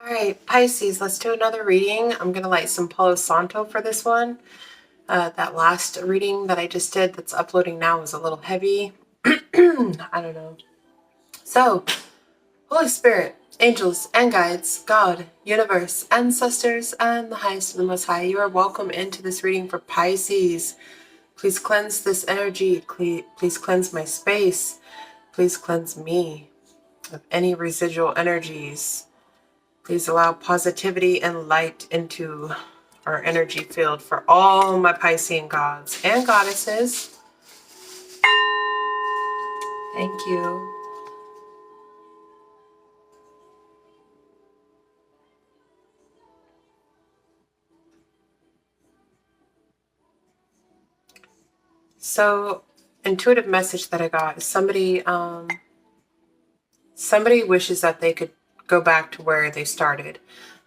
All right, Pisces, let's do another reading. I'm going to light some Palo Santo for this one. That last reading that I just did that's uploading now was a little heavy. I don't know. So, Holy Spirit, angels and guides, God, universe, ancestors, and the highest of the most high, you are welcome into this reading for Pisces. Please cleanse this energy. Please cleanse my space. Please cleanse me of any residual energies. Please allow positivity and light into our energy field for all my Piscean gods and goddesses. Thank you. So, intuitive message that I got is somebody wishes that they could go back to where they started.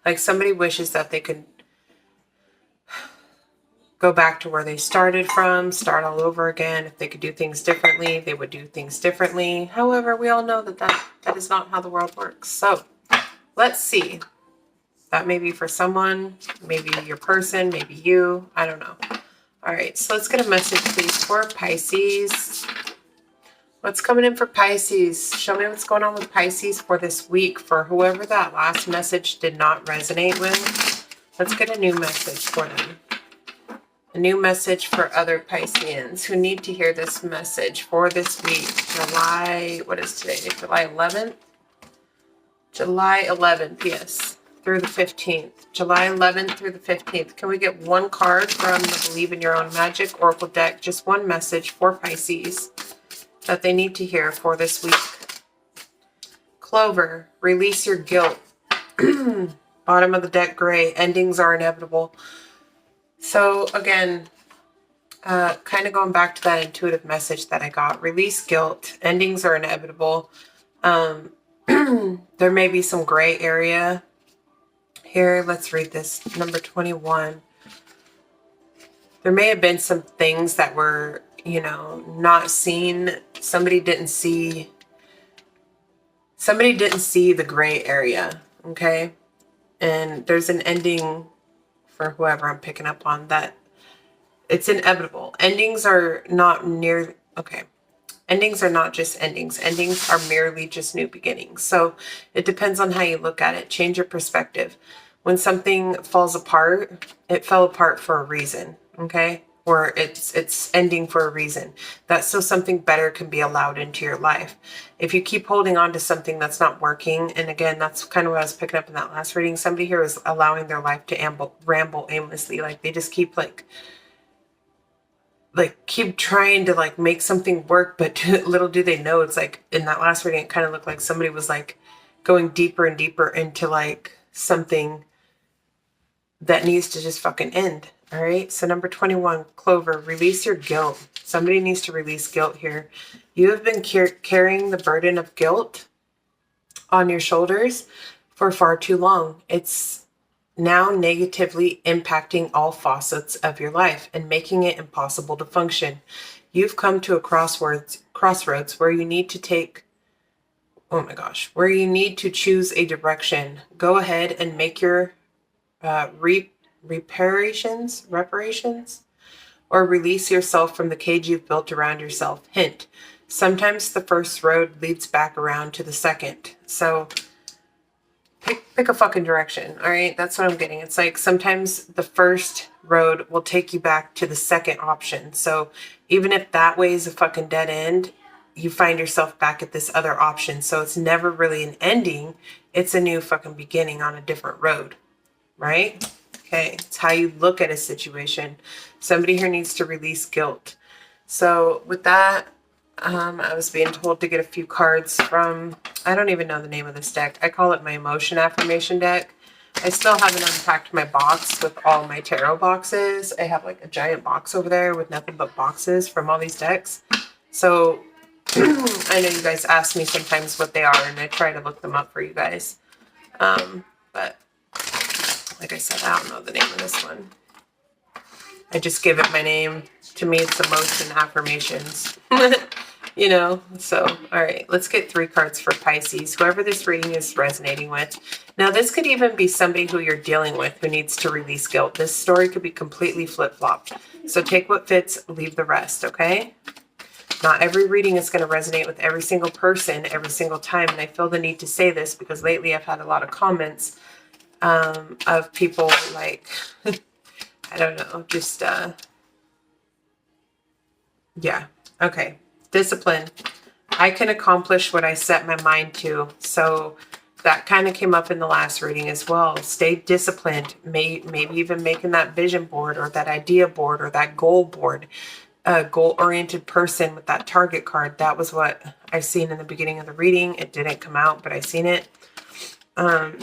Like somebody wishes that they could go back to where they started from, start all over again. If they could do things differently, they would do things differently. However, we all know that is not how the world works. So let's see. That may be for someone, maybe your person, maybe you. I don't know. All right, so let's get a message, please, for Pisces. What's coming in for Pisces? Show me what's going on with Pisces for this week, for whoever that last message did not resonate with. Let's get a new message for them. A new message for other Pisceans who need to hear this message for this week. July, what is today? July 11th? July 11th, yes. Through the 15th. July 11th through the 15th. Can we get one card from the Believe in Your Own Magic Oracle deck? Just one message for Pisces that they need to hear for this week. Clover, release your guilt. Bottom of the deck, gray. Endings are inevitable. So again, kind of going back to that intuitive message that I got. Release guilt. Endings are inevitable. There may be some gray area here. Let's read this. Number 21. There may have been some things that were, not seen. Somebody didn't see the gray area. Okay. And there's an ending for whoever I'm picking up on that. It's inevitable. Endings are not Endings are not just endings. Endings are merely just new beginnings. So it depends on how you look at it. Change your perspective. When something falls apart, it fell apart for a reason, okay? Or it's ending for a reason. That's so something better can be allowed into your life. If you keep holding on to something that's not working, and again, that's kind of what I was picking up in that last reading, somebody here is allowing their life to ramble aimlessly. Like they just keep keep trying to make something work, but little do they know, it's like in that last reading, it kind of looked like somebody was going deeper and deeper into something that needs to just fucking end. All right. So number 21, Clover, release your guilt. Somebody needs to release guilt here. You have been carrying the burden of guilt on your shoulders for far too long. It's now negatively impacting all facets of your life and making it impossible to function. You've come to a crossroads where you need to where you need to choose a direction. Go ahead and make your reparations, or release yourself from the cage you've built around yourself. Hint, sometimes the first road leads back around to the second. So pick a fucking direction, all right? That's what I'm getting. It's like sometimes the first road will take you back to the second option. So even if that way is a fucking dead end, you find yourself back at this other option. So it's never really an ending. It's a new fucking beginning on a different road, right? Okay, it's how you look at a situation. Somebody here needs to release guilt. So with that, I was being told to get a few cards from, I don't even know the name of this deck. I call it my emotion affirmation deck. I still haven't unpacked my box with all my tarot boxes. I have a giant box over there with nothing but boxes from all these decks. So I know you guys ask me sometimes what they are, and I try to look them up for you guys. But like I said, I don't know the name of this one. I just give it my name. To me, it's Emotion Affirmations. You know, so, all right, let's get 3 cards for Pisces, whoever this reading is resonating with. Now, this could even be somebody who you're dealing with who needs to release guilt. This story could be completely flip-flopped. So take what fits, leave the rest, okay? Not every reading is going to resonate with every single person every single time. And I feel the need to say this because lately I've had a lot of comments of people like, I don't know, just, yeah, okay. Discipline. I can accomplish what I set my mind to. So that kind of came up in the last reading as well. Stay disciplined. Maybe even making that vision board or that idea board or that goal board. A goal-oriented person with that target card. That was what I seen in the beginning of the reading. It didn't come out, but I seen it.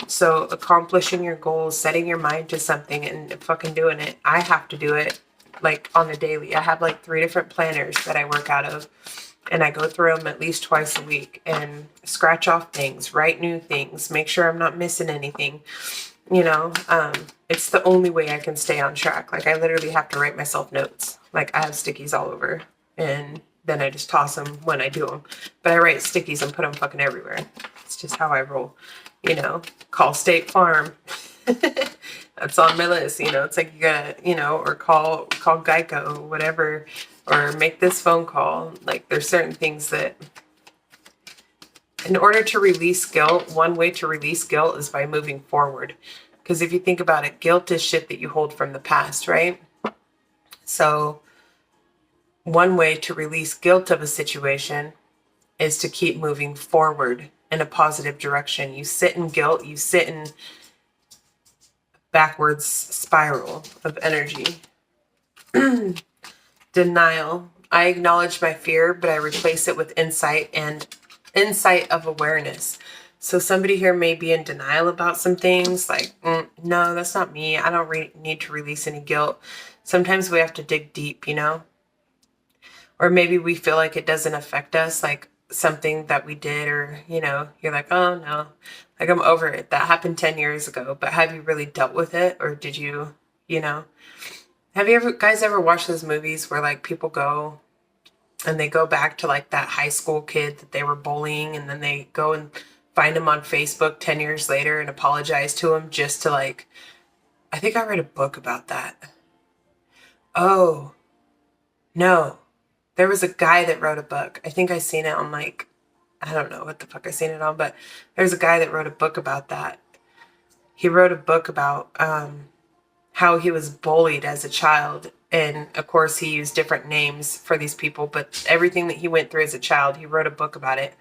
So accomplishing your goals, setting your mind to something and fucking doing it. I have to do it like on the daily. I have like 3 different planners that I work out of. And I go through them at least twice a week and scratch off things, write new things, make sure I'm not missing anything. You know, it's the only way I can stay on track. Like I literally have to write myself notes. Like I have stickies all over and then I just toss them when I do them. But I write stickies and put them fucking everywhere. It's just how I roll. You know, call State Farm. That's on my list. You know, it's like you gotta, you know, or call Geico, whatever, or make this phone call. Like there's certain things that in order to release guilt, one way to release guilt is by moving forward. Because if you think about it, guilt is shit that you hold from the past, right? So one way to release guilt of a situation is to keep moving forward in a positive direction. You sit in guilt, you sit in backwards spiral of energy. Denial. I acknowledge my fear, but I replace it with insight and insight of awareness. So somebody here may be in denial about some things like, no, that's not me. I don't need to release any guilt. Sometimes we have to dig deep, you know? Or maybe we feel like it doesn't affect us, like something that we did, or, you know, you're like, oh no, like I'm over it. That happened 10 years ago, but have you really dealt with it? Or did you, you know, have you guys ever watched those movies where like people go and they go back to like that high school kid that they were bullying and then they go and find him on Facebook 10 years later and apologize to him just to like, I think I read a book about that. Oh, no. There was a guy that wrote a book. I think I seen it on like, I don't know what the fuck I seen it on, but there's a guy that wrote a book about that. He wrote a book about how he was bullied as a child. And of course he used different names for these people, but everything that he went through as a child, he wrote a book about it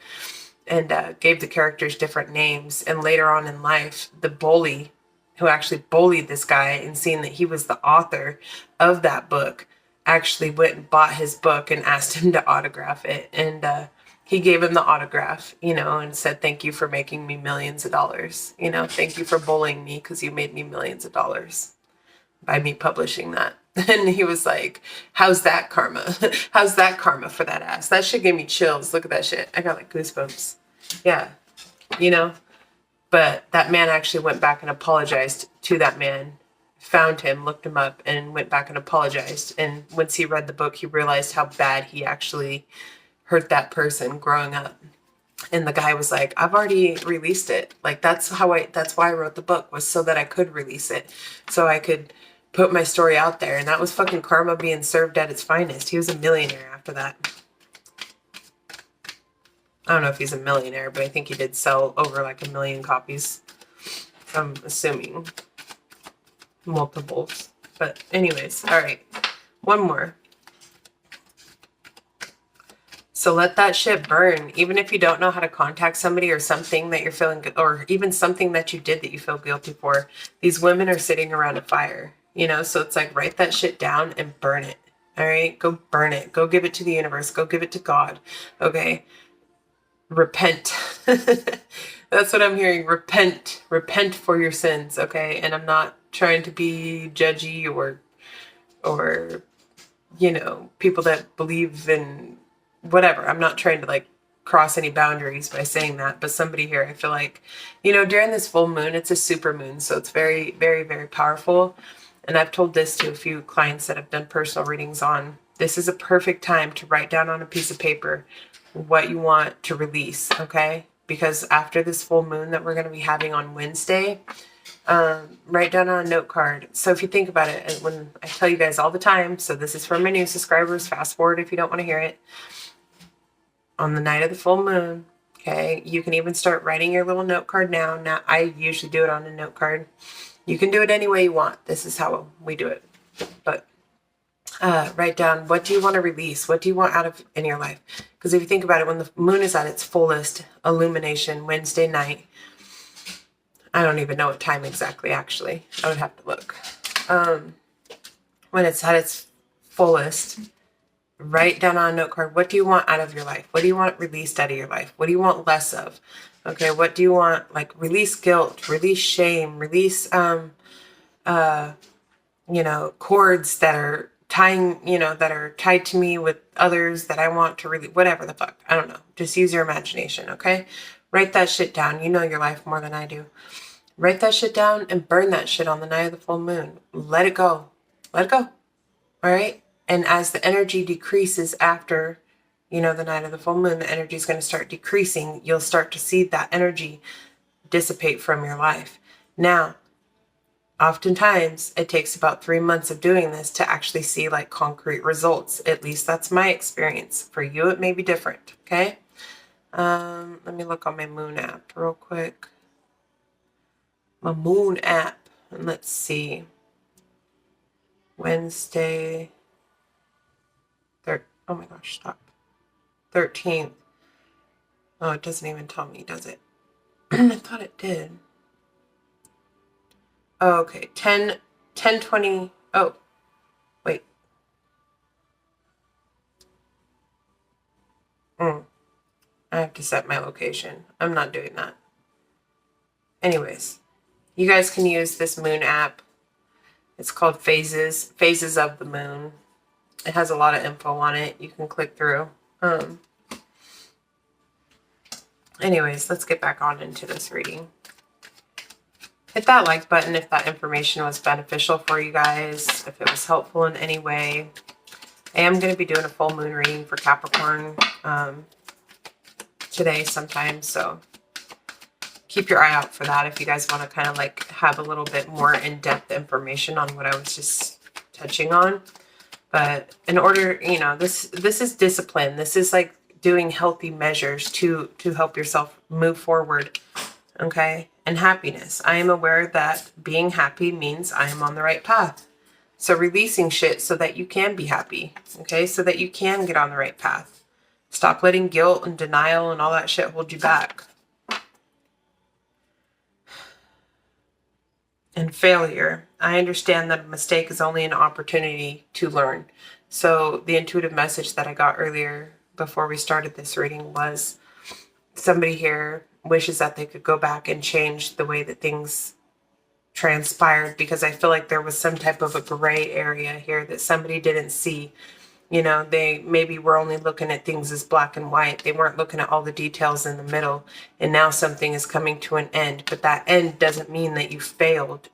and gave the characters different names. And later on in life, the bully who actually bullied this guy and seeing that he was the author of that book actually went and bought his book and asked him to autograph it. And he gave him the autograph, you know, and said, thank you for making me millions of dollars. You know, thank you for bullying me because you made me millions of dollars by me publishing that. And he was like, how's that karma? How's that karma for that ass? That shit gave me chills. Look at that shit. I got like goosebumps. Yeah, you know, but that man actually went back and apologized to that man, found him, looked him up, and went back and apologized. And once he read the book, he realized how bad he actually hurt that person growing up. And the guy was like, I've already released it. Like, that's why I wrote the book, was so that I could release it. So I could put my story out there. And that was fucking karma being served at its finest. He was a millionaire after that. I don't know if he's a millionaire, but I think he did sell over like 1 million copies. I'm assuming multiples. But anyways, all right. One more. So let that shit burn. Even if you don't know how to contact somebody or something that you're feeling, or even something that you did that you feel guilty for, these women are sitting around a fire, you know? So it's like, write that shit down and burn it. All right. Go burn it. Go give it to the universe. Go give it to God. Okay. Repent. That's what I'm hearing. Repent. Repent for your sins. Okay. And I'm not trying to be judgy or, you know, people that believe in whatever. I'm not trying to like cross any boundaries by saying that, but somebody here, I feel like, you know, during this full moon, it's a super moon. So it's very, very, very powerful. And I've told this to a few clients that I've done personal readings on. This is a perfect time to write down on a piece of paper what you want to release, okay? Because after this full moon that we're going to be having on Wednesday, write down on a note card. So if you think about it, and when I tell you guys all the time, so this is for my new subscribers, fast forward if you don't want to hear it. On the night of the full moon, okay, you can even start writing your little note card now. Now, I usually do it on a note card. You can do it any way you want. This is how we do it. But write down, what do you want to release? What do you want out of in your life? Because if you think about it, when the moon is at its fullest illumination, Wednesday night, I don't even know what time exactly, actually. I would have to look. When it's at its fullest, write down on a note card, what do you want out of your life? What do you want released out of your life? What do you want less of? Okay, what do you want, like, release guilt, release shame, release, cords that are tying, that are tied to me with others that I want to really, whatever the fuck. I don't know. Just use your imagination, okay? Write that shit down. You know your life more than I do. Write that shit down and burn that shit on the night of the full moon. Let it go. Let it go. All right? And as the energy decreases after, the night of the full moon, the energy is going to start decreasing. You'll start to see that energy dissipate from your life. Now, oftentimes, it takes about 3 months of doing this to actually see like concrete results. At least that's my experience. For you, it may be different, okay? Let me look on my moon app real quick. My moon app. And let's see. Wednesday. Oh my gosh, stop. 13th. Oh, it doesn't even tell me, does it? I thought it did. Oh, okay. 10:20. Oh, wait. I have to set my location. I'm not doing that. Anyways, you guys can use this moon app. It's called Phases of the Moon. It has a lot of info on it. You can click through. Anyways, let's get back on into this reading. Hit that like button if that information was beneficial for you guys, if it was helpful in any way. I am going to be doing a full moon reading for Capricorn today sometime, so keep your eye out for that if you guys want to kind of like have a little bit more in-depth information on what I was just touching on. But in order, this is discipline. This is like doing healthy measures to help yourself move forward, okay? And happiness. I am aware that being happy means I am on the right path. So releasing shit so that you can be happy, okay? So that you can get on the right path. Stop letting guilt and denial and all that shit hold you back. And failure. I understand that a mistake is only an opportunity to learn. So the intuitive message that I got earlier before we started this reading was somebody here wishes that they could go back and change the way that things transpired, because I feel like there was some type of a gray area here that somebody didn't see. They maybe were only looking at things as black and white. They weren't looking at all the details in the middle. And now something is coming to an end. But that end doesn't mean that you failed.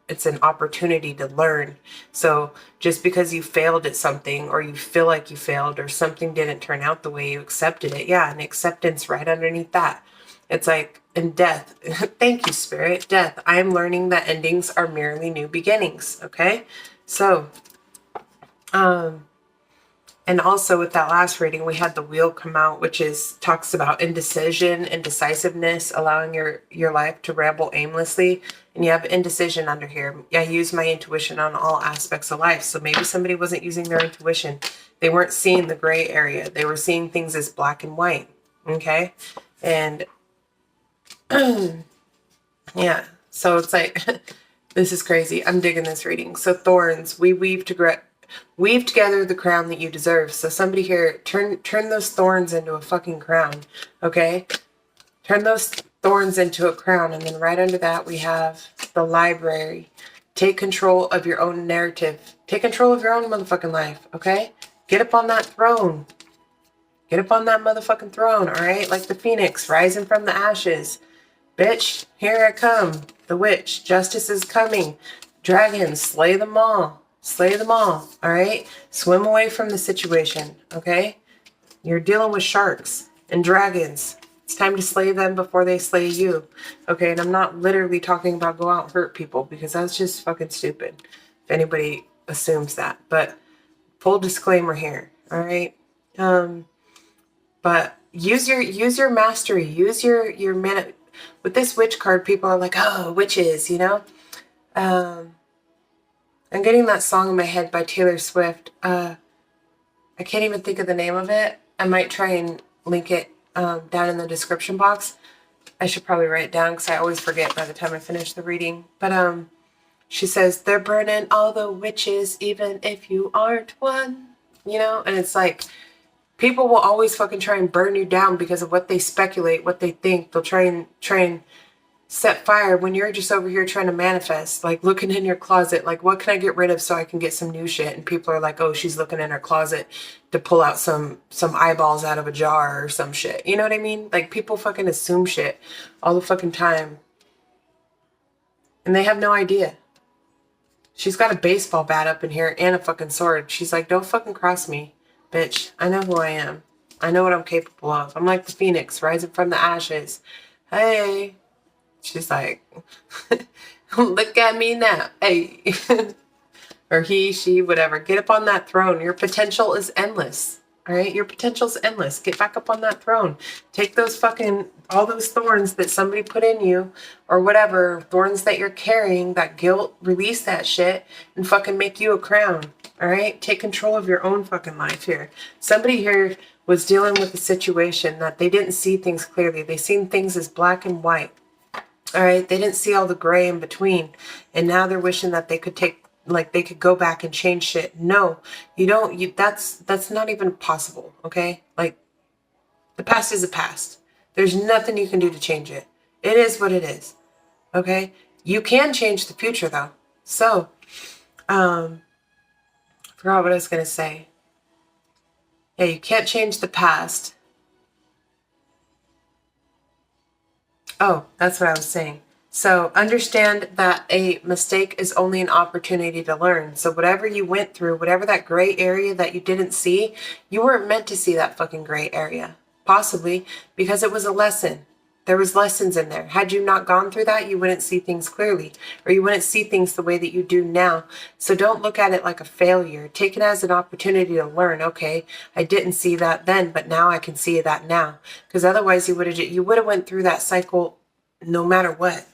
It's an opportunity to learn. So just because you failed at something, or you feel like you failed, or something didn't turn out the way you accepted it. Yeah, and acceptance right underneath that. It's like in death. Thank you, Spirit. Death. I am learning that endings are merely new beginnings. Okay? So, and also with that last reading, we had the wheel come out, which talks about indecision, indecisiveness, allowing your life to ramble aimlessly. And you have indecision under here. I use my intuition on all aspects of life. So maybe somebody wasn't using their intuition. They weren't seeing the gray area. They were seeing things as black and white. Okay? And yeah, so it's like, this is crazy. I'm digging this reading. So thorns, we weave together the crown that you deserve. So somebody here, turn those thorns into a fucking crown, okay? Turn those thorns into a crown. And then right under that, we have the library. Take control of your own narrative. Take control of your own motherfucking life, okay? Get up on that throne. Get up on that motherfucking throne, all right? Like the phoenix rising from the ashes. Bitch, here I come. The witch. Justice is coming. Dragons, slay them all. Slay them all, all right? Swim away from the situation, okay? You're dealing with sharks. and dragons. It's time to slay them before they slay you. Okay, and I'm not literally talking about go out and hurt people, because that's just fucking stupid if anybody assumes that. But full disclaimer here, all right? But use your mastery, use your minute. With this witch card, people are like, oh, witches, you know? I'm getting that song in my head by Taylor Swift. I can't even think of the name of it. I might try and link it down in the description box. I should probably write it down because I always forget by the time I finish the reading. But she says, they're burning all the witches, even if you aren't one. You know? And it's like, people will always fucking try and burn you down because of what they speculate, what they think. They'll try and set fire when you're just over here trying to manifest, like looking in your closet, like what can I get rid of so I can get some new shit? And people are like, oh, she's looking in her closet to pull out some eyeballs out of a jar or some shit. You know what I mean? Like people fucking assume shit all the fucking time. And they have no idea. She's got a baseball bat up in here and a fucking sword. She's like, don't fucking cross me, bitch. I know who I am. I know what I'm capable of. I'm like the phoenix rising from the ashes. Hey. She's like, look at me now. Hey. Or he, she, whatever. Get up on that throne. Your potential is endless. All right? Your potential's endless. Get back up on that throne. Take those fucking, all those thorns that somebody put in you or whatever, thorns that you're carrying, that guilt, release that shit and fucking make you a crown. All right? Take control of your own fucking life here. Somebody here was dealing with a situation that they didn't see things clearly. They seen things as black and white. All right, they didn't see all the gray in between, and now they're wishing that they could they could go back and change shit. No, you don't. That's not even possible. Okay, like the past is the past. There's nothing you can do to change it. It is what it is. Okay, you can change the future though. So, I forgot what I was gonna say. Yeah, you can't change the past. Oh, that's what I was saying. So understand that a mistake is only an opportunity to learn. So whatever you went through, whatever that gray area that you didn't see, you weren't meant to see that fucking gray area. Possibly because it was a lesson. There was lessons in there. Had you not gone through that, you wouldn't see things clearly, or you wouldn't see things the way that you do now. So don't look at it like a failure. Take it as an opportunity to learn. Okay, I didn't see that then, but now I can see that now. Because otherwise you would have went through that cycle no matter what.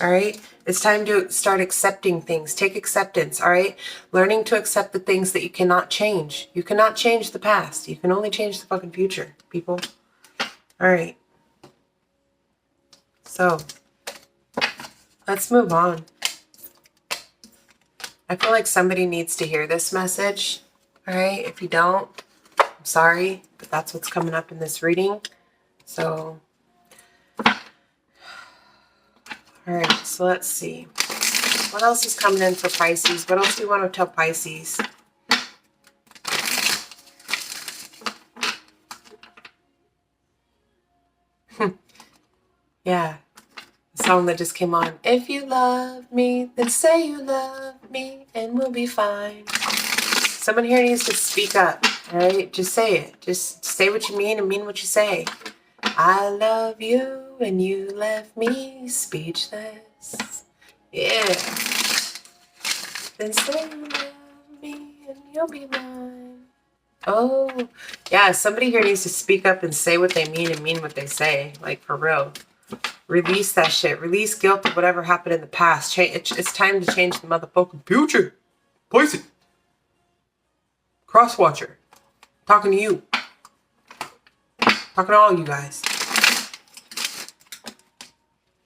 All right, it's time to start accepting things. Take acceptance. All right, learning to accept the things that you cannot change. You cannot change the past. You can only change the fucking future, people. All right. So, let's move on. I feel like somebody needs to hear this message. All right, if you don't, I'm sorry, but that's what's coming up in this reading. So, all right, so let's see. What else is coming in for Pisces? What else do you want to tell Pisces? Yeah, the song that just came on. If you love me, then say you love me and we'll be fine. Someone here needs to speak up, all right? Just say it. Just say what you mean and mean what you say. I love you and you left me speechless. Yeah. Then say you love me and you'll be mine. Oh, yeah, somebody here needs to speak up and say what they mean and mean what they say. Like, for real. Release that shit. Release guilt of whatever happened in the past. It's time to change the motherfucking future. Pisces. Crosswatcher. Talking to you. Talking to all you guys.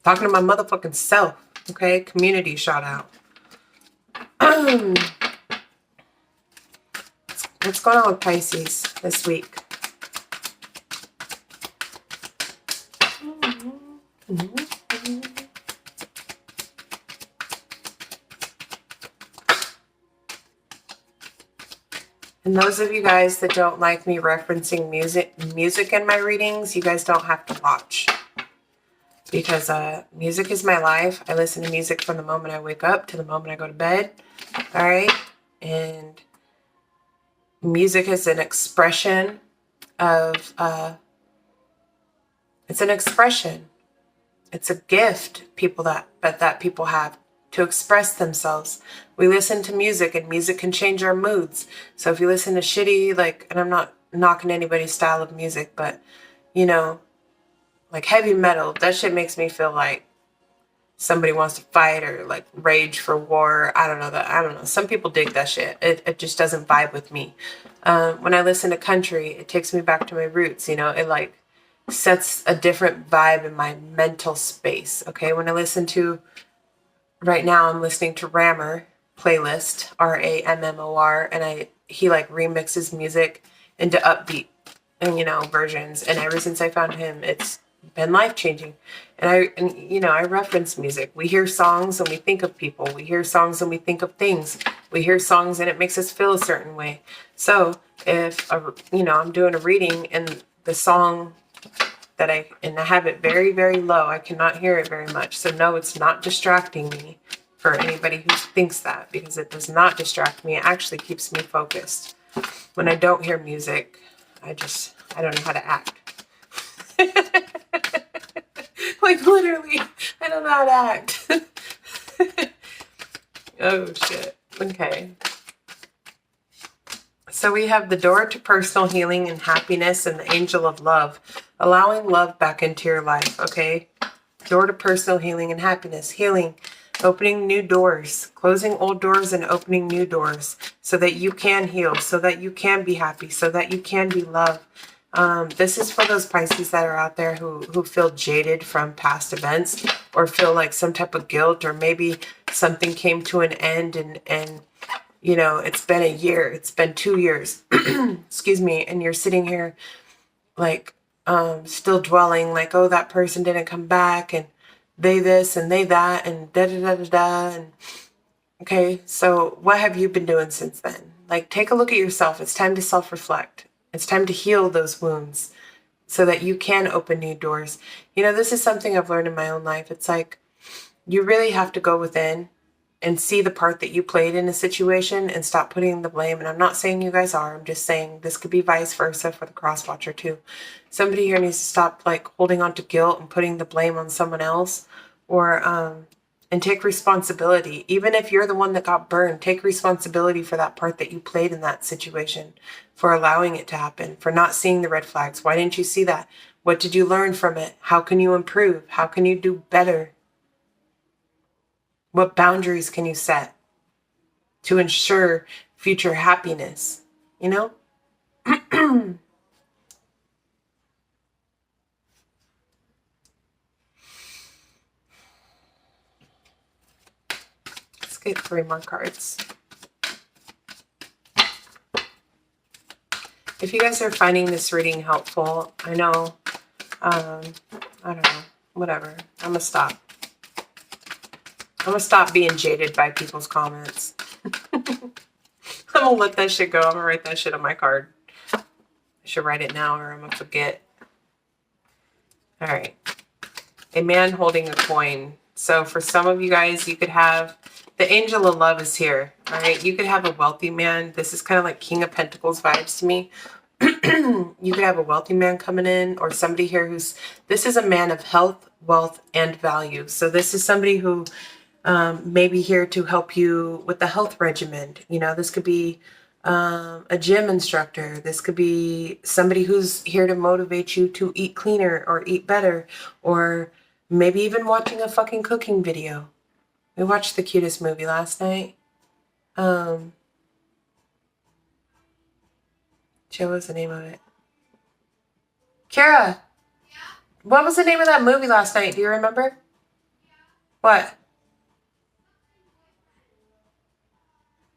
Talking to my motherfucking self. Okay? Community shout out. What's going on with Pisces this week? And those of you guys that don't like me referencing music in my readings, you guys don't have to watch. Because music is my life. I listen to music from the moment I wake up to the moment I go to bed. All right? And music is an expression of It's an expression. It's a gift that people have to express themselves. We listen to music, and music can change our moods. So if you listen to shitty, like, and I'm not knocking anybody's style of music, but, you know, like heavy metal, that shit makes me feel like somebody wants to fight or like rage for war. I don't know. Some people dig that shit. It just doesn't vibe with me. When I listen to country, it takes me back to my roots. You know, it like sets a different vibe in my mental space. Okay. When I listen to, right now I'm listening to Rammer playlist, RAMMOR, and he like remixes music into upbeat and, you know, versions. And ever since I found him, it's been life-changing. And you know, I reference music. We hear songs and we think of people. We hear songs and we think of things. We hear songs and it makes us feel a certain way. So if, you know, I'm doing a reading and the song that I have it very, very low, I cannot hear it very much. So no, it's not distracting me, for anybody who thinks that, because it does not distract me. It actually keeps me focused. When I don't hear music, I don't know how to act. Like literally, I don't know how to act. Oh shit. Okay. So we have the door to personal healing and happiness and the angel of love, allowing love back into your life. Okay. Door to personal healing and happiness. Healing, opening new doors, closing old doors and opening new doors so that you can heal, so that you can be happy, so that you can be loved. This is for those Pisces that are out there who feel jaded from past events, or feel like some type of guilt, or maybe something came to an end and you know, it's been a year, it's been 2 years, excuse me, and you're sitting here like still dwelling like, oh, that person didn't come back, and they this and they that, and da da da da da. And okay, so what have you been doing since then? Like, take a look at yourself. It's time to self-reflect. It's time to heal those wounds so that you can open new doors. You know, this is something I've learned in my own life. It's like, you really have to go within and see the part that you played in a situation and stop putting the blame. And I'm not saying you guys are. I'm just saying this could be vice versa for the cross watcher too. Somebody here needs to stop like holding on to guilt and putting the blame on someone else, or and take responsibility. Even if you're the one that got burned, take responsibility for that part that you played in that situation, for allowing it to happen, for not seeing the red flags. Why didn't you see that? What did you learn from it? How can you improve? How can you do better? What boundaries can you set to ensure future happiness? You know? Let's get 3 more cards. If you guys are finding this reading helpful, I know, I don't know, whatever. I'm gonna stop. I'm gonna stop being jaded by people's comments. I'm gonna let that shit go. I'm gonna write that shit on my card. I should write it now or I'm gonna forget. All right. A man holding a coin. So for some of you guys, you could have the angel of love is here. All right. You could have a wealthy man. This is kind of like King of Pentacles vibes to me. You could have a wealthy man coming in, or somebody here this is a man of health, wealth, and value. So this is somebody who may be here to help you with the health regimen. You know, this could be a gym instructor. This could be somebody who's here to motivate you to eat cleaner or eat better, or maybe even watching a fucking cooking video. We watched The Cutest Movie last night. What was the name of it? Kara, what was the name of that movie last night? Do you remember? What?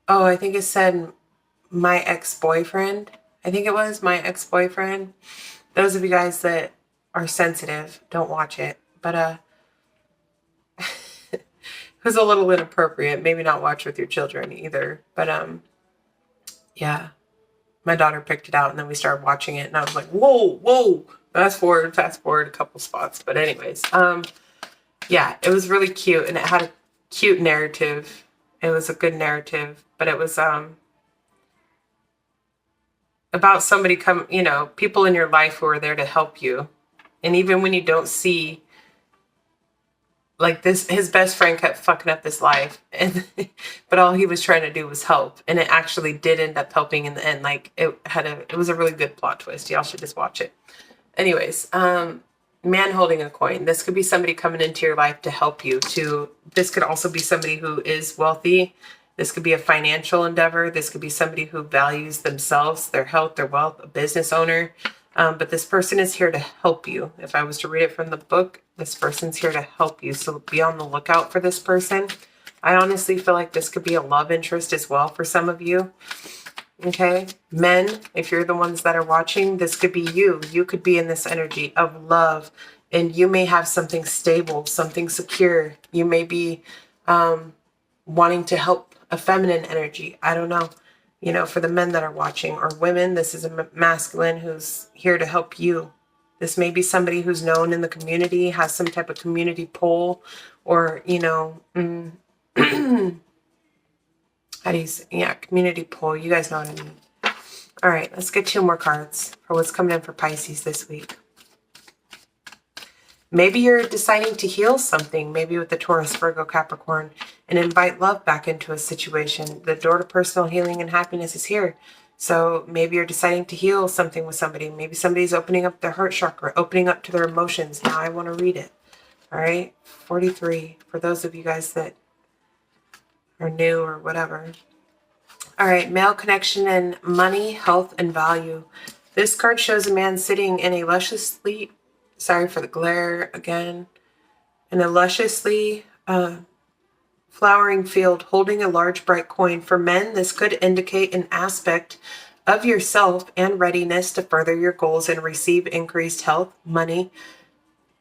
Oh, I think it said My Ex-Boyfriend. I think it was My Ex-Boyfriend. Those of you guys that are sensitive, don't watch it. But it was a little inappropriate. Maybe not watch with your children either. But yeah. My daughter picked it out and then we started watching it and I was like, whoa, fast forward a couple spots. But anyways, yeah, it was really cute and it had a cute narrative. It was a good narrative, but it was about somebody people in your life who are there to help you. And even when you don't see, like this, his best friend kept fucking up his life, and but all he was trying to do was help, and it actually did end up helping in the end. Like it was a really good plot twist. Y'all should just watch it. Anyways, man holding a coin. This could be somebody coming into your life to help you. This could also be somebody who is wealthy. This could be a financial endeavor. This could be somebody who values themselves, their health, their wealth, a business owner. But this person is here to help you. If I was to read it from the book, this person's here to help you. So be on the lookout for this person. I honestly feel like this could be a love interest as well for some of you. Okay. Men, if you're the ones that are watching, this could be you. You could be in this energy of love, and you may have something stable, something secure. You may be wanting to help a feminine energy. I don't know. You know, for the men that are watching, or women, this is a masculine who's here to help you. This may be somebody who's known in the community, has some type of community pull, or, you know, how do you say? Yeah, community pull. You guys know what I mean. All right, let's get 2 more cards for what's coming in for Pisces this week. Maybe you're deciding to heal something, maybe with the Taurus, Virgo, Capricorn, and invite love back into a situation. The door to personal healing and happiness is here. So maybe you're deciding to heal something with somebody. Maybe somebody's opening up their heart chakra, opening up to their emotions. Now I want to read it. All right, 43, for those of you guys that are new or whatever. All right, male connection and money, health, and value. This card shows a man sitting in a lusciously, sorry for the glare again, in a lusciously flowering field holding a large bright coin. For men, this could indicate an aspect of yourself and readiness to further your goals and receive increased health, money,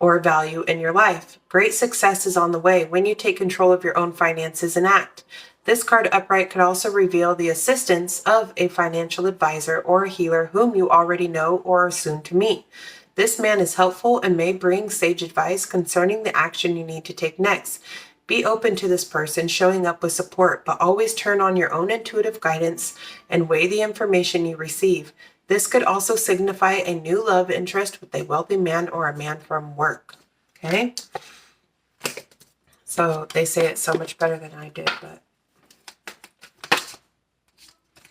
or value in your life. Great success is on the way when you take control of your own finances and act. This card upright could also reveal the assistance of a financial advisor or a healer whom you already know or are soon to meet. This man is helpful and may bring sage advice concerning the action you need to take next. Be open to this person showing up with support, but always turn on your own intuitive guidance and weigh the information you receive. This could also signify a new love interest with a wealthy man or a man from work. Okay? So they say it so much better than I did, but.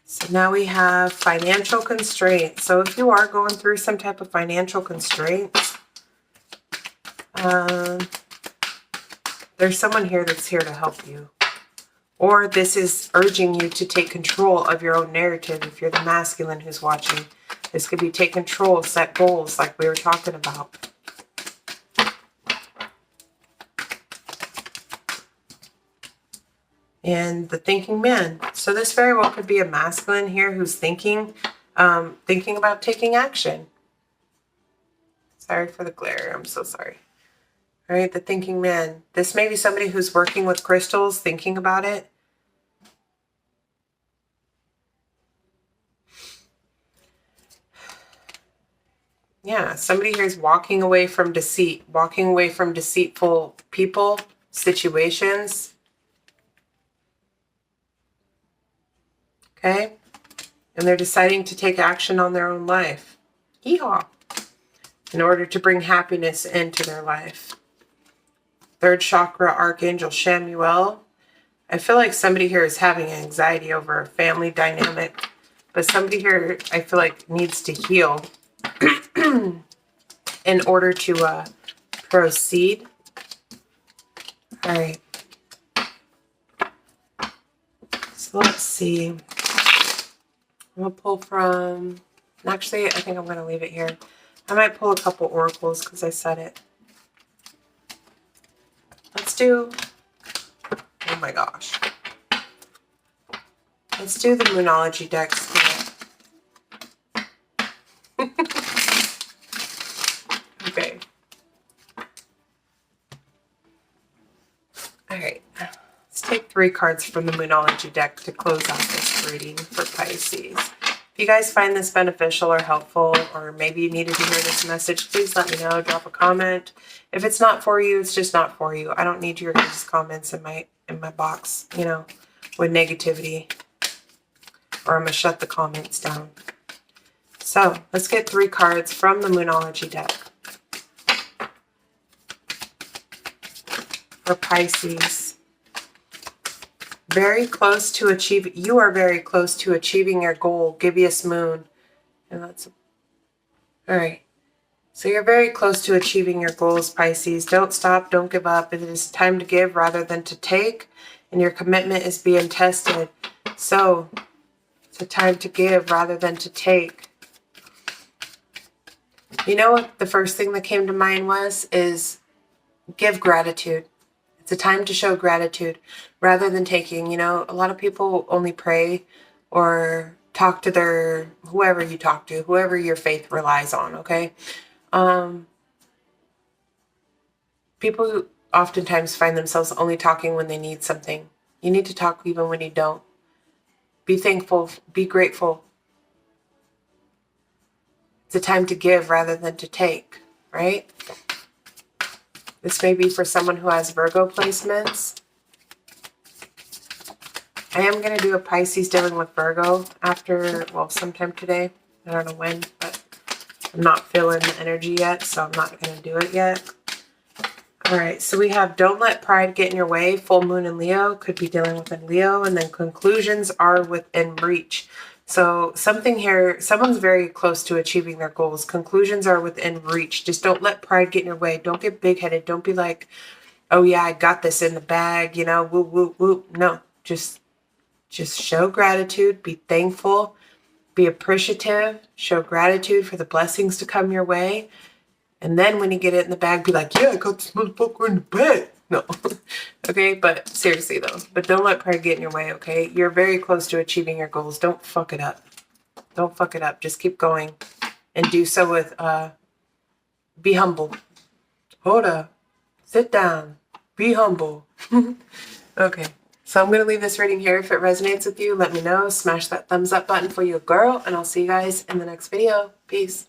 So now we have financial constraints. So if you are going through some type of financial constraints, there's someone here that's here to help you. Or this is urging you to take control of your own narrative. If you're the masculine who's watching, this could be take control, set goals like we were talking about. And the thinking man. So this very well could be a masculine here who's thinking about taking action. Sorry for the glare. I'm so sorry. All right, the thinking man. This may be somebody who's working with crystals, thinking about it. Yeah, somebody here is walking away from deceit, walking away from deceitful people, situations. Okay? And they're deciding to take action on their own life. Yeehaw! In order to bring happiness into their life. Third chakra, Archangel Chamuel. I feel like somebody here is having anxiety over a family dynamic. But somebody here, I feel like, needs to heal in order to proceed. All right. So let's see. I'm going to pull from... Actually, I think I'm going to leave it here. I might pull a couple oracles because I said it. Let's do... Oh my gosh. Let's do the Moonology decks. Okay. Alright. Let's take 3 cards from the Moonology deck to close out this reading for Pisces. If you guys find this beneficial or helpful, or maybe you needed to hear this message, please let me know. Drop a comment. If it's not for you, it's just not for you. I don't need your guys' comments in my box, you know, with negativity. Or I'm going to shut the comments down. So, let's get 3 cards from the Moonology deck. for Pisces. Very close to achieve. You are very close to achieving your goal. Gibbous moon. And that's all right. So you're very close to achieving your goals, Pisces. Don't stop. Don't give up. It is time to give rather than to take. And your commitment is being tested. So it's a time to give rather than to take. You know what the first thing that came to mind is give gratitude. It's a time to show gratitude rather than taking. You know, a lot of people only pray or talk to their, whoever you talk to, whoever your faith relies on, okay? People oftentimes find themselves only talking when they need something. You need to talk even when you don't. Be thankful, be grateful. It's a time to give rather than to take, right? This may be for someone who has Virgo placements. I am going to do a Pisces dealing with Virgo after, well, sometime today. I don't know when, but I'm not feeling the energy yet, so I'm not going to do it yet. All right, so we have don't let pride get in your way. Full moon in Leo, could be dealing with in Leo. And then conclusions are within reach. So something here, someone's very close to achieving their goals. Conclusions are within reach. Just don't let pride get in your way. Don't get big-headed. Don't be like, oh yeah, I got this in the bag, you know, whoop, whoop, whoop. No, just show gratitude. Be thankful. Be appreciative. Show gratitude for the blessings to come your way. And then when you get it in the bag, be like, yeah, I got this motherfucker in the bag. No. Okay, but seriously though. But don't let pride get in your way, okay? You're very close to achieving your goals. Don't fuck it up. Don't fuck it up. Just keep going. And do so with, be humble. Hold up. Sit down. Be humble. Okay. So I'm going to leave this reading here. If it resonates with you, let me know. Smash that thumbs up button for your girl. And I'll see you guys in the next video. Peace.